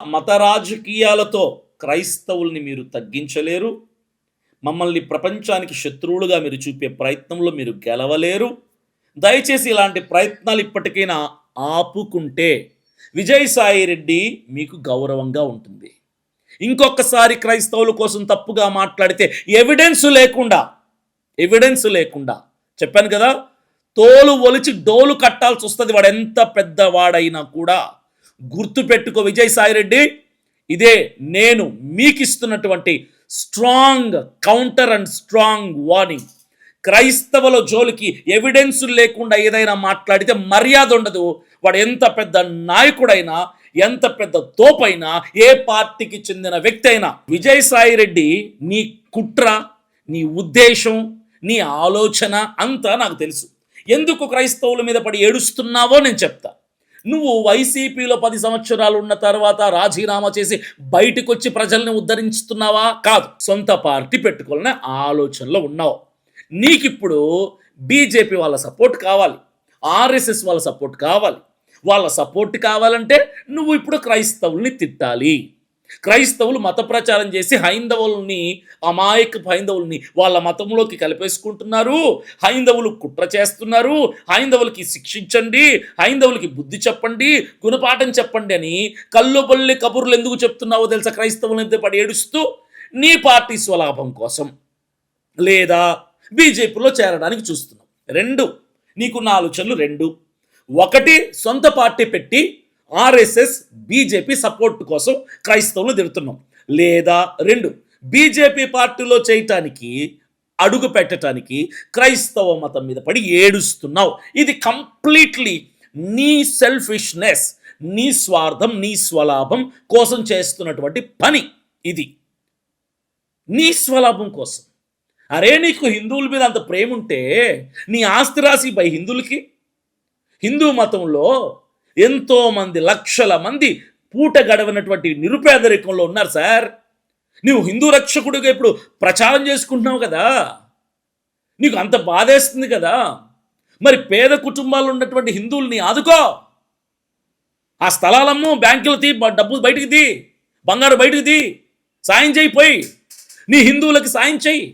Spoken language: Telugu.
మత రాజకీయాలతో క్రైస్తవుల్ని మీరు తగ్గించలేరు. మమ్మల్ని ప్రపంచానికి శత్రువులుగా మీరు చూపే ప్రయత్నంలో మీరు గెలవలేరు. దయచేసి ఇలాంటి ప్రయత్నాలు ఇప్పటికైనా ఆపుకుంటే విజయసాయి రెడ్డి మీకు గౌరవంగా ఉంటుంది. ఇంకొకసారి క్రైస్తవుల కోసం తప్పుగా మాట్లాడితే ఎవిడెన్స్ లేకుండా చెప్పాను కదా, తోలు ఒలిచి డోలు కట్టాల్సి వస్తుంది. వాడు ఎంత పెద్దవాడైనా కూడా గుర్తుపెట్టుకో విజయసాయి రెడ్డి, ఇదే నేను మీకు ఇస్తున్నటువంటి strong counter and strong warning. క్రైస్తవుల జోలికి ఎవిడెన్స్ లేకుండా ఏదైనా మాట్లాడితే మర్యాద ఉండదు. వాడు ఎంత పెద్ద నాయకుడైనా, ఎంత పెద్ద తోపైనా, ఏ పార్టీకి చెందిన వ్యక్తి అయినా. విజయసాయి రెడ్డి నీ కుట్ర, నీ ఉద్దేశం, నీ ఆలోచన అంతా నాకు తెలుసు. ఎందుకు క్రైస్తవుల మీద పడి ఏడుస్తున్నావో నేను చెప్తా. నువ్వు వైసీపీలో 10 సంవత్సరాలు ఉన్న తర్వాత రాజీనామా చేసి బయటకు వచ్చి ప్రజల్ని ఉద్ధరించుతున్నావా? కాదు, సొంత పార్టీ పెట్టుకోవాలనే ఆలోచనలో ఉన్నావు. నీకిప్పుడు బీజేపీ వాళ్ళ సపోర్ట్ కావాలి, ఆర్ఎస్ఎస్ వాళ్ళ సపోర్ట్ కావాలి. వాళ్ళ సపోర్ట్ కావాలంటే నువ్వు ఇప్పుడు క్రైస్తవుల్ని తిట్టాలి. క్రైస్తవులు మత ప్రచారం చేసి హైందవుల్ని, అమాయక హైందవుల్ని వాళ్ళ మతంలోకి కలిపేసుకుంటున్నారు. హైందవులు కుట్ర చేస్తున్నారు. హైందవులకి శిక్షించండి, హైందవులకి బుద్ధి చెప్పండి, గుణపాఠం చెప్పండి అని కల్లుబొల్లి కబుర్లు ఎందుకు చెప్తున్నావో తెలుసా? క్రైస్తవులైతే పడి ఏడుస్తూ నీ పార్టీ స్వలాభం కోసం లేదా బీజేపీలో చేరడానికి చూస్తున్నావు. రెండు, నీకున్న ఆలోచనలు రెండు. ఒకటి, సొంత పార్టీ పెట్టి ఆర్ఎస్ఎస్ బీజేపీ సపోర్ట్ కోసం క్రైస్తవులు తిడుతున్నాం. లేదా రెండు, బీజేపీ పార్టీలో చేయటానికి, అడుగు పెట్టడానికి క్రైస్తవ మతం మీద పడి ఏడుస్తున్నావు. ఇది కంప్లీట్లీ నీ సెల్ఫిష్నెస్, నీ స్వార్థం, నీ స్వలాభం కోసం చేస్తున్నటువంటి పని. ఇది నీ స్వలాభం కోసం. అరే, నీకు హిందువుల మీద అంత ప్రేమ ఉంటే నీ ఆస్తి రాసి పై హిందువులకి. హిందూ మతంలో ఎంతోమంది, లక్షల మంది పూట గడవనటువంటి నిరుపేదరికంలో ఉన్నారు సార్. నువ్వు హిందూ రక్షకుడిగా ఇప్పుడు ప్రచారం చేసుకుంటున్నావు కదా, నీకు అంత బాధేస్తుంది కదా. మరి పేద కుటుంబాల్లో ఉన్నటువంటి హిందువుల్ని ఆదుకో. ఆ స్థలాలమ్ము, బ్యాంకులు తీ, డబ్బు బయటికి తీ, బంగారు బయటికి తీ, సాయం చేయి. పోయి నీ హిందువులకి సాయం చేయి.